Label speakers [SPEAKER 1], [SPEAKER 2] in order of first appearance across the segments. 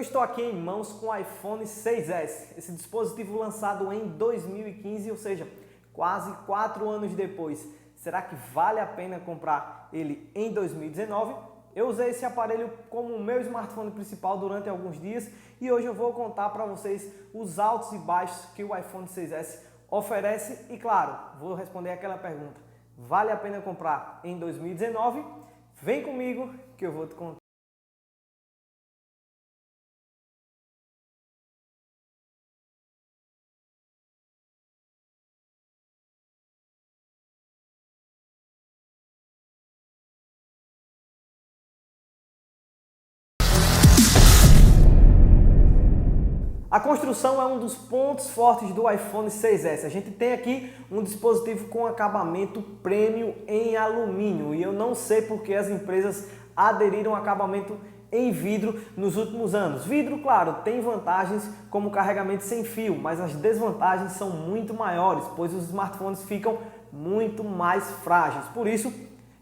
[SPEAKER 1] Eu estou aqui em mãos com o iPhone 6S, esse dispositivo lançado em 2015, ou seja, quase 4 anos depois. Será que vale a pena comprar ele em 2019? Eu usei esse aparelho como o meu smartphone principal durante alguns dias e hoje eu vou contar para vocês os altos e baixos que o iPhone 6S oferece e, claro, vou responder aquela pergunta: vale a pena comprar em 2019? Vem comigo que eu vou te contar. A construção é um dos pontos fortes do iPhone 6S. A gente tem aqui um dispositivo com acabamento premium em alumínio e eu não sei porque as empresas aderiram ao acabamento em vidro nos últimos anos. Vidro, claro, tem vantagens como carregamento sem fio, mas as desvantagens são muito maiores, pois os smartphones ficam muito mais frágeis. Por isso,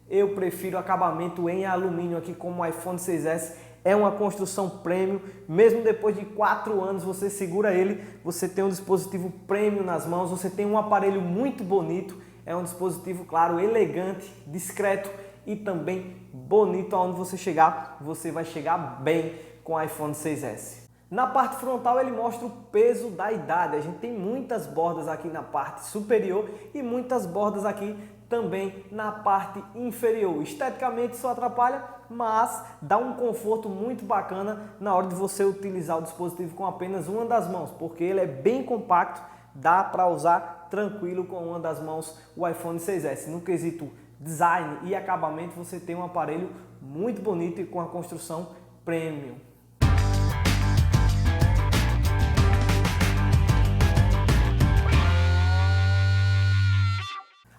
[SPEAKER 1] eu prefiro acabamento em alumínio aqui como o iPhone 6S. É uma construção premium, mesmo depois de 4 anos você segura ele, você tem um dispositivo premium nas mãos, você tem um aparelho muito bonito, é um dispositivo, claro, elegante, discreto e também bonito. Aonde você chegar, você vai chegar bem com o iPhone 6S. Na parte frontal ele mostra o peso da idade, a gente tem muitas bordas aqui na parte superior e muitas bordas aqui também na parte inferior. Esteticamente isso atrapalha, mas dá um conforto muito bacana na hora de você utilizar o dispositivo com apenas uma das mãos, porque ele é bem compacto, dá para usar tranquilo com uma das mãos o iPhone 6S. No quesito design e acabamento você tem um aparelho muito bonito e com a construção premium.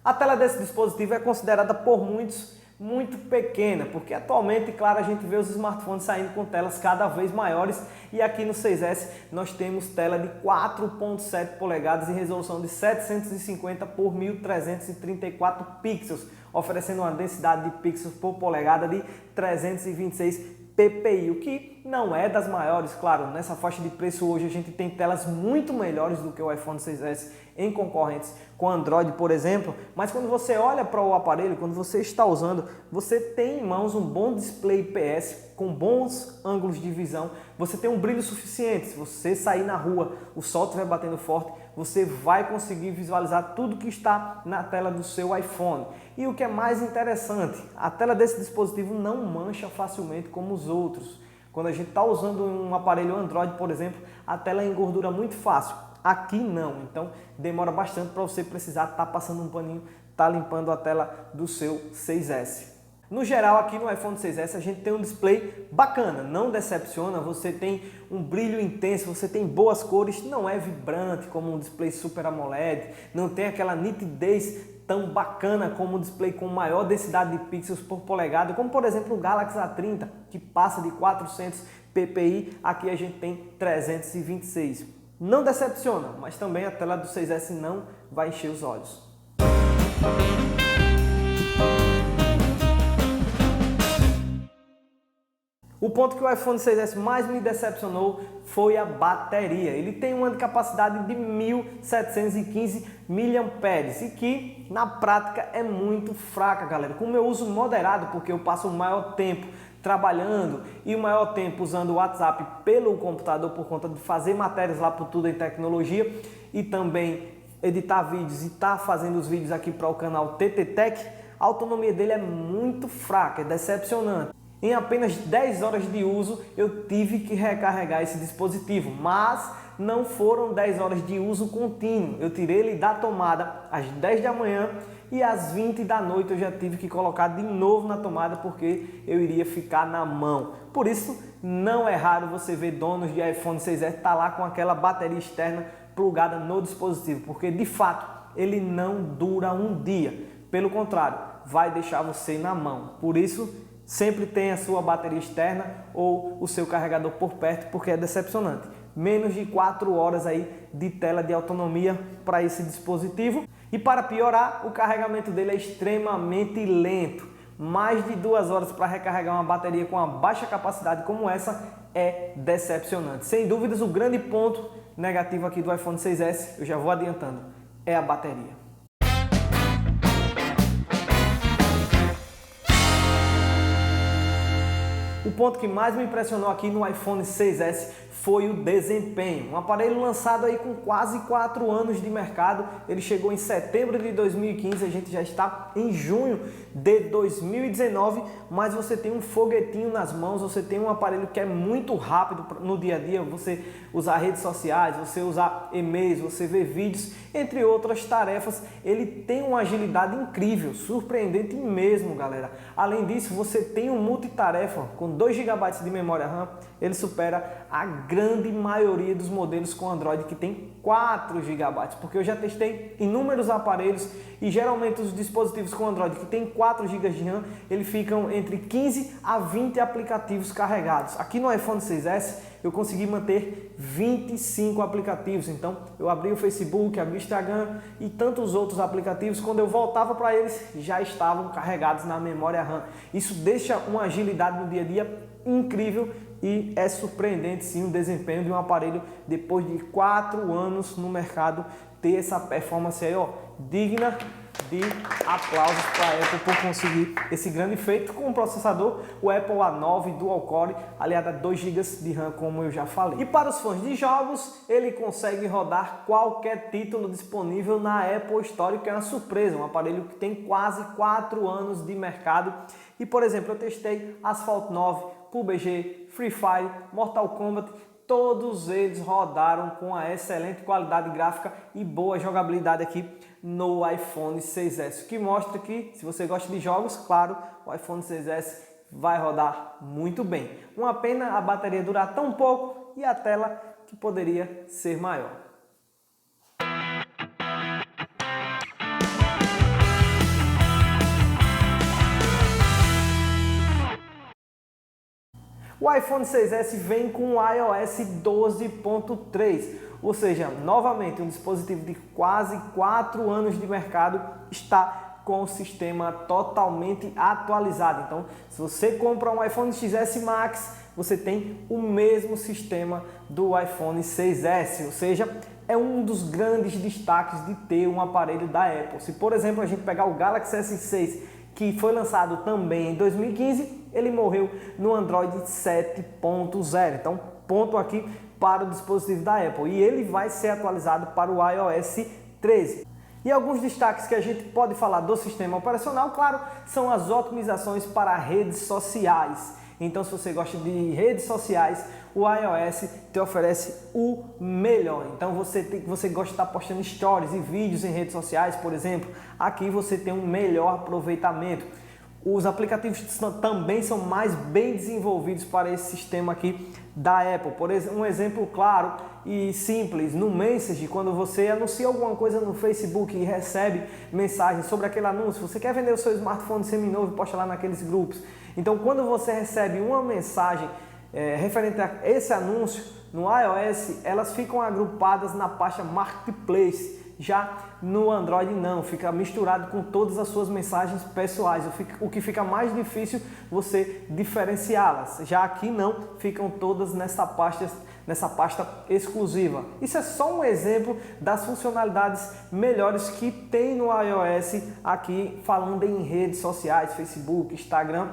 [SPEAKER 1] A tela desse dispositivo é considerada por muitos muito pequena, porque atualmente, claro, a gente vê os smartphones saindo com telas cada vez maiores e aqui no 6S nós temos tela de 4.7 polegadas e resolução de 750 por 1334 pixels, oferecendo uma densidade de pixels por polegada de 326 ppi, o que não é das maiores. Claro, nessa faixa de preço hoje a gente tem telas muito melhores do que o iPhone 6S em concorrentes com Android, por exemplo, mas quando você olha para o aparelho, quando você está usando, você tem em mãos um bom display IPS com bons ângulos de visão, você tem um brilho suficiente. Se você sair na rua, o sol estiver batendo forte, você vai conseguir visualizar tudo que está na tela do seu iPhone. E o que é mais interessante, a tela desse dispositivo não mancha facilmente como os outros. Quando a gente está usando um aparelho Android, por exemplo, a tela engordura muito fácil. Aqui não, então demora bastante para você precisar estar passando um paninho, limpando a tela do seu 6S. No geral, aqui no iPhone 6S a gente tem um display bacana, não decepciona, você tem um brilho intenso, você tem boas cores, não é vibrante como um display Super AMOLED, não tem aquela nitidez tão bacana como um display com maior densidade de pixels por polegada, como por exemplo o Galaxy A30, que passa de 400 ppi, aqui a gente tem 326. Não decepciona, mas também a tela do 6S não vai encher os olhos. O ponto que o iPhone 6S mais me decepcionou foi a bateria. Ele tem uma capacidade de 1715 mAh e que na prática é muito fraca, galera. Com o meu uso moderado, porque eu passo o maior tempo trabalhando e o maior tempo usando o WhatsApp pelo computador por conta de fazer matérias lá por Tudo em Tecnologia e também editar vídeos e estar fazendo os vídeos aqui para o canal TT Tech, a autonomia dele é muito fraca, é decepcionante. Em apenas 10 horas de uso eu tive que recarregar esse dispositivo, mas não foram 10 horas de uso contínuo. Eu tirei ele da tomada às 10 da manhã e às 20 da noite eu já tive que colocar de novo na tomada porque eu iria ficar na mão. Por isso, não é raro você ver donos de iPhone 6S estar lá com aquela bateria externa plugada no dispositivo, porque de fato ele não dura um dia. Pelo contrário, vai deixar você na mão. Por isso, sempre tenha a sua bateria externa ou o seu carregador por perto, porque é decepcionante. Menos de 4 horas aí de tela de autonomia para esse dispositivo. E para piorar, o carregamento dele é extremamente lento. mais de 2 horas para recarregar uma bateria com uma baixa capacidade como essa é decepcionante. Sem dúvidas, o grande ponto negativo aqui do iPhone 6S, eu já vou adiantando, é a bateria. O ponto que mais me impressionou aqui no iPhone 6S foi o desempenho. Um aparelho lançado aí com quase 4 anos de mercado, ele chegou em setembro de 2015, a gente já está em junho de 2019, mas você tem um foguetinho nas mãos, você tem um aparelho que é muito rápido no dia a dia, você usar redes sociais, você usar e-mails, você ver vídeos, entre outras tarefas. Ele tem uma agilidade incrível, surpreendente mesmo, galera. Além disso, você tem um multitarefa com 2 GB de memória RAM, ele supera a grande maioria dos modelos com Android que tem 4 GB, porque eu já testei inúmeros aparelhos e geralmente os dispositivos com Android que tem 4 GB de RAM, eles ficam entre 15 a 20 aplicativos carregados. Aqui no iPhone 6S eu consegui manter 25 aplicativos, então eu abri o Facebook, abri o Instagram e tantos outros aplicativos, quando eu voltava para eles já estavam carregados na memória RAM. Isso deixa uma agilidade no dia a dia incrível e é surpreendente sim o desempenho de um aparelho depois de 4 anos no mercado ter essa performance aí, ó, digna de aplausos para a Apple por conseguir esse grande feito com o processador, o Apple A9 Dual Core, aliado a 2 GB de RAM, como eu já falei. E para os fãs de jogos, ele consegue rodar qualquer título disponível na Apple Store, que é uma surpresa, um aparelho que tem quase 4 anos de mercado. E, por exemplo, eu testei Asphalt 9, PUBG, Free Fire, Mortal Kombat, todos eles rodaram com a excelente qualidade gráfica e boa jogabilidade aqui no iPhone 6S, o que mostra que, se você gosta de jogos, claro, o iPhone 6S vai rodar muito bem. Uma pena a bateria durar tão pouco e a tela que poderia ser maior. O iPhone 6S vem com o iOS 12.3, ou seja, novamente um dispositivo de quase 4 anos de mercado está com o sistema totalmente atualizado. Então, se você compra um iPhone XS Max, você tem o mesmo sistema do iPhone 6S, ou seja, é um dos grandes destaques de ter um aparelho da Apple. Se, por exemplo, a gente pegar o Galaxy S6, que foi lançado também em 2015, ele morreu no Android 7.0. Então, ponto aqui para o dispositivo da Apple. E ele vai ser atualizado para o iOS 13. E alguns destaques que a gente pode falar do sistema operacional, claro, são as otimizações para redes sociais. Então, se você gosta de redes sociais, o iOS te oferece o melhor. Então, você gosta de estar postando stories e vídeos em redes sociais, por exemplo, aqui você tem um melhor aproveitamento. Os aplicativos também são mais bem desenvolvidos para esse sistema aqui da Apple. Por exemplo, um exemplo claro e simples, no Message, quando você anuncia alguma coisa no Facebook e recebe mensagem sobre aquele anúncio, você quer vender o seu smartphone seminovo e posta lá naqueles grupos. Então, quando você recebe uma mensagem referente a esse anúncio no iOS, elas ficam agrupadas na pasta Marketplace. Já no Android não, fica misturado com todas as suas mensagens pessoais, o que fica mais difícil você diferenciá-las. Já aqui não, ficam todas nessa pasta exclusiva. Isso é só um exemplo das funcionalidades melhores que tem no iOS aqui, falando em redes sociais, Facebook, Instagram.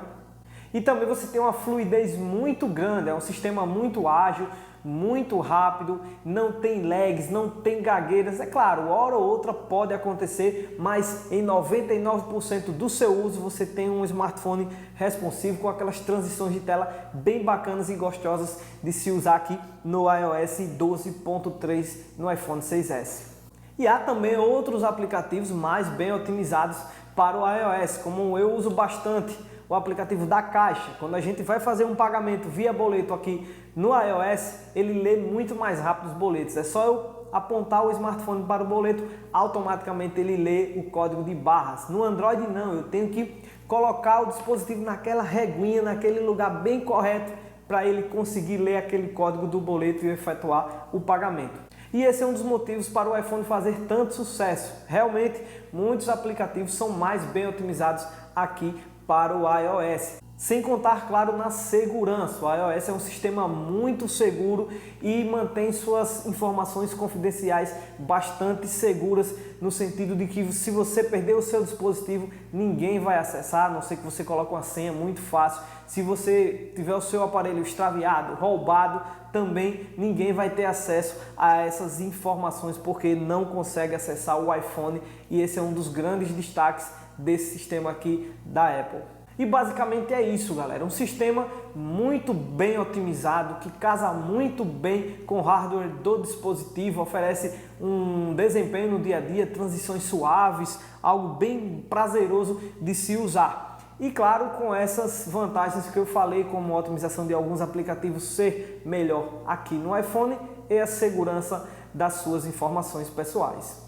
[SPEAKER 1] E também você tem uma fluidez muito grande, é um sistema muito ágil, muito rápido, não tem lags, não tem gagueiras. É claro, hora ou outra pode acontecer, mas em 99% do seu uso você tem um smartphone responsivo com aquelas transições de tela bem bacanas e gostosas de se usar aqui no iOS 12.3 no iPhone 6S. E há também outros aplicativos mais bem otimizados para o iOS, como eu uso bastante o aplicativo da Caixa. Quando a gente vai fazer um pagamento via boleto aqui no iOS, ele lê muito mais rápido os boletos. É só eu apontar o smartphone para o boleto, automaticamente ele lê o código de barras. No Android não, eu tenho que colocar o dispositivo naquela reguinha, naquele lugar bem correto, para ele conseguir ler aquele código do boleto e efetuar o pagamento. E esse é um dos motivos para o iPhone fazer tanto sucesso. Realmente, muitos aplicativos são mais bem otimizados aqui para o iOS. Sem contar, claro, na segurança. O iOS é um sistema muito seguro e mantém suas informações confidenciais bastante seguras, no sentido de que se você perder o seu dispositivo, ninguém vai acessar, a não ser que você coloque uma senha muito fácil. Se você tiver o seu aparelho extraviado, roubado, também ninguém vai ter acesso a essas informações, porque não consegue acessar o iPhone, e esse é um dos grandes destaques desse sistema aqui da Apple. E basicamente é isso, galera, um sistema muito bem otimizado, que casa muito bem com o hardware do dispositivo, oferece um desempenho no dia a dia, transições suaves, algo bem prazeroso de se usar. E claro, com essas vantagens que eu falei, como a otimização de alguns aplicativos ser melhor aqui no iPhone e a segurança das suas informações pessoais.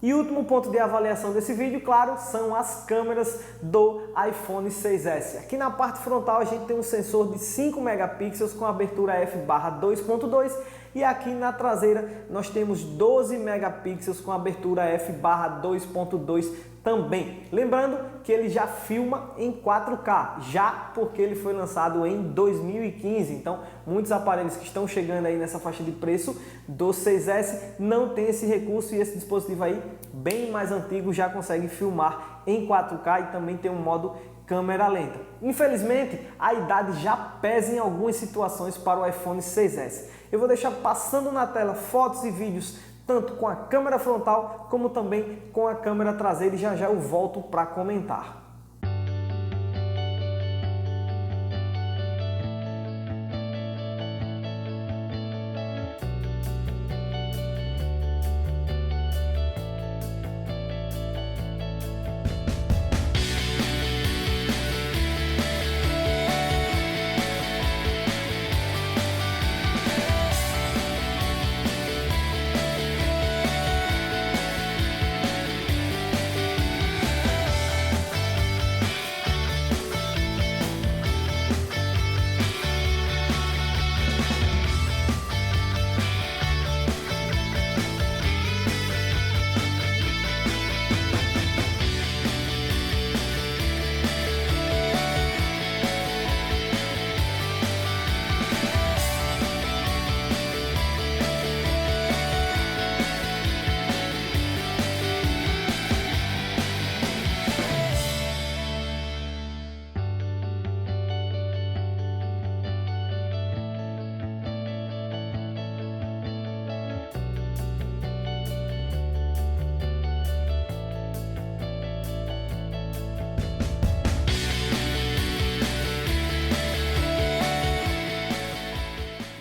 [SPEAKER 1] E o último ponto de avaliação desse vídeo, claro, são as câmeras do iPhone 6S. Aqui na parte frontal a gente tem um sensor de 5 megapixels com abertura f/2.2 e aqui na traseira nós temos 12 megapixels com abertura f/2.2 também. Lembrando que ele já filma em 4K, já porque ele foi lançado em 2015, então muitos aparelhos que estão chegando aí nessa faixa de preço do 6S não tem esse recurso, e esse dispositivo aí, bem mais antigo, já consegue filmar em 4K e também tem um modo câmera lenta. Infelizmente, a idade já pesa em algumas situações para o iPhone 6S. Eu vou deixar passando na tela fotos e vídeos tanto com a câmera frontal como também com a câmera traseira, e já já eu volto para comentar.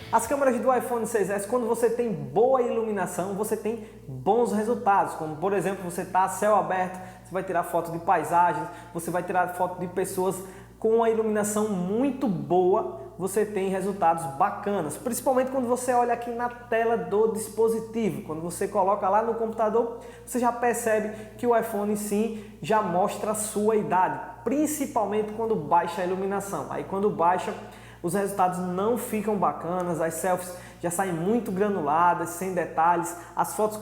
[SPEAKER 1] As câmeras do iPhone 6S, quando você tem boa iluminação, você tem bons resultados, como por exemplo, você está a céu aberto, você vai tirar foto de paisagens, você vai tirar foto de pessoas com uma iluminação muito boa, você tem resultados bacanas, principalmente quando você olha aqui na tela do dispositivo. Quando você coloca lá no computador, você já percebe que o iPhone sim já mostra a sua idade, principalmente quando baixa a iluminação. Aí quando baixa, os resultados não ficam bacanas, as selfies já saem muito granuladas, sem detalhes. As fotos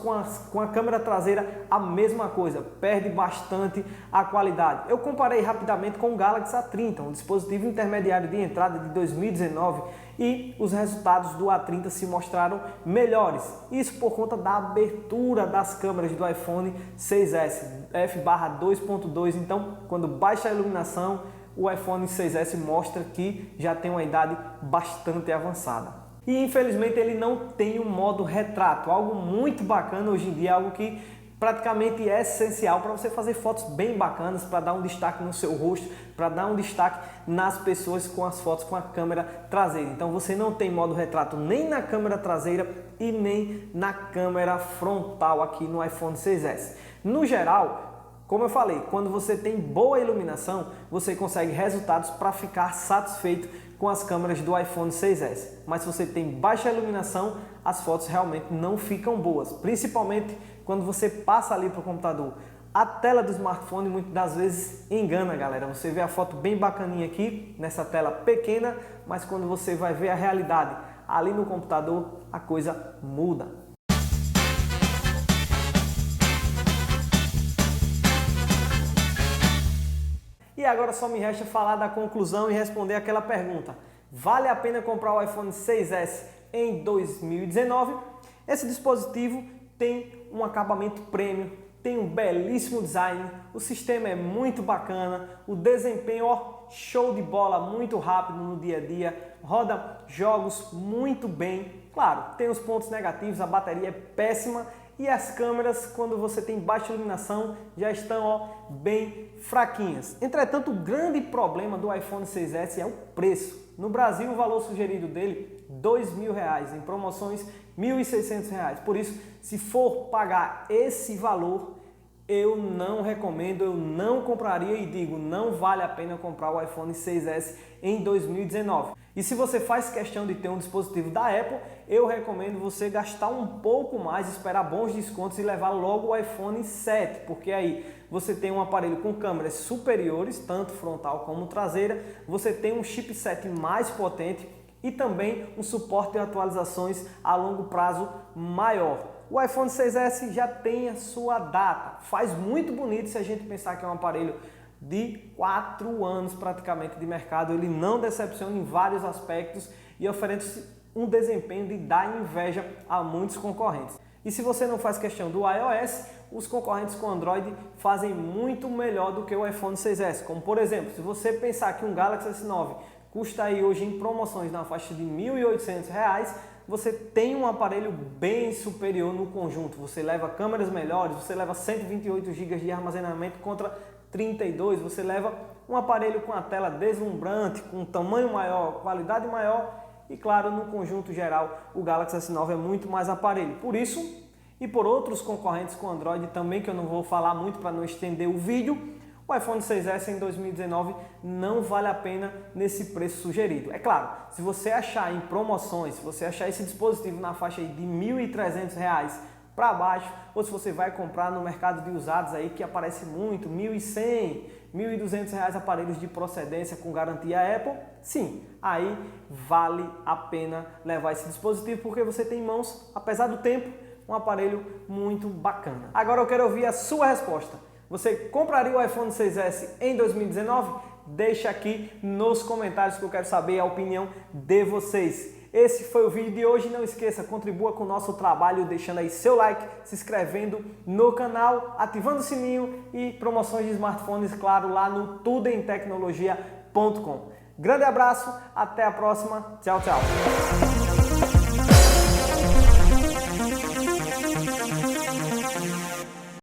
[SPEAKER 1] com a câmera traseira, a mesma coisa, perde bastante a qualidade. Eu comparei rapidamente com o Galaxy A30, um dispositivo intermediário de entrada de 2019, e os resultados do A30 se mostraram melhores. Isso por conta da abertura das câmeras do iPhone 6S, f/2.2, então quando baixa a iluminação, o iPhone 6S mostra que já tem uma idade bastante avançada. E infelizmente ele não tem um modo retrato, algo muito bacana hoje em dia, algo que praticamente é essencial para você fazer fotos bem bacanas, para dar um destaque no seu rosto, para dar um destaque nas pessoas com as fotos com a câmera traseira. Então você não tem modo retrato nem na câmera traseira e nem na câmera frontal aqui no iPhone 6S. No geral, como eu falei, quando você tem boa iluminação, você consegue resultados para ficar satisfeito com as câmeras do iPhone 6S. Mas se você tem baixa iluminação, as fotos realmente não ficam boas, principalmente quando você passa ali para o computador. A tela do smartphone muitas das vezes engana, galera. Você vê a foto bem bacaninha aqui, nessa tela pequena, mas quando você vai ver a realidade, ali no computador, a coisa muda. E agora só me resta falar da conclusão e responder aquela pergunta. Vale a pena comprar o iPhone 6S em 2019? Esse dispositivo tem um acabamento premium, tem um belíssimo design, o sistema é muito bacana, o desempenho, show de bola, muito rápido no dia a dia, roda jogos muito bem. Claro, tem os pontos negativos, a bateria é péssima e as câmeras, quando você tem baixa iluminação, já estão bem fraquinhas. Entretanto, o grande problema do iPhone 6S é o preço. No Brasil, o valor sugerido dele R$ 2.000, em promoções R$ 1.600. Por isso, se for pagar esse valor, eu não recomendo, eu não compraria e digo, não vale a pena comprar o iPhone 6S em 2019. E se você faz questão de ter um dispositivo da Apple, eu recomendo você gastar um pouco mais, esperar bons descontos e levar logo o iPhone 7, porque aí você tem um aparelho com câmeras superiores, tanto frontal como traseira, você tem um chipset mais potente e também um suporte de atualizações a longo prazo maior. O iPhone 6S já tem a sua data, faz muito bonito se a gente pensar que é um aparelho de 4 anos praticamente de mercado, ele não decepciona em vários aspectos e oferece um desempenho de dar inveja a muitos concorrentes. E se você não faz questão do iOS, os concorrentes com Android fazem muito melhor do que o iPhone 6S, como por exemplo, se você pensar que um Galaxy S9 custa aí hoje em promoções na faixa de R$ 1.800, você tem um aparelho bem superior no conjunto. Você leva câmeras melhores, você leva 128 GB de armazenamento contra 32, você leva um aparelho com a tela deslumbrante, com tamanho maior, qualidade maior e claro, no conjunto geral, o Galaxy S9 é muito mais aparelho. Por isso e por outros concorrentes com Android também, que eu não vou falar muito para não estender o vídeo, o iPhone 6S em 2019 não vale a pena nesse preço sugerido. É claro, se você achar em promoções, se você achar esse dispositivo na faixa de R$ 1.300 para baixo, ou se você vai comprar no mercado de usados aí que aparece muito, R$ 1.100, R$ 1.200 aparelhos de procedência com garantia Apple, sim, aí vale a pena levar esse dispositivo porque você tem em mãos, apesar do tempo, um aparelho muito bacana. Agora eu quero ouvir a sua resposta. Você compraria o iPhone 6S em 2019? Deixa aqui nos comentários que eu quero saber a opinião de vocês. Esse foi o vídeo de hoje. Não esqueça, contribua com o nosso trabalho deixando aí seu like, se inscrevendo no canal, ativando o sininho e promoções de smartphones, claro, lá no tudemtecnologia.com. Grande abraço, até a próxima. Tchau, tchau.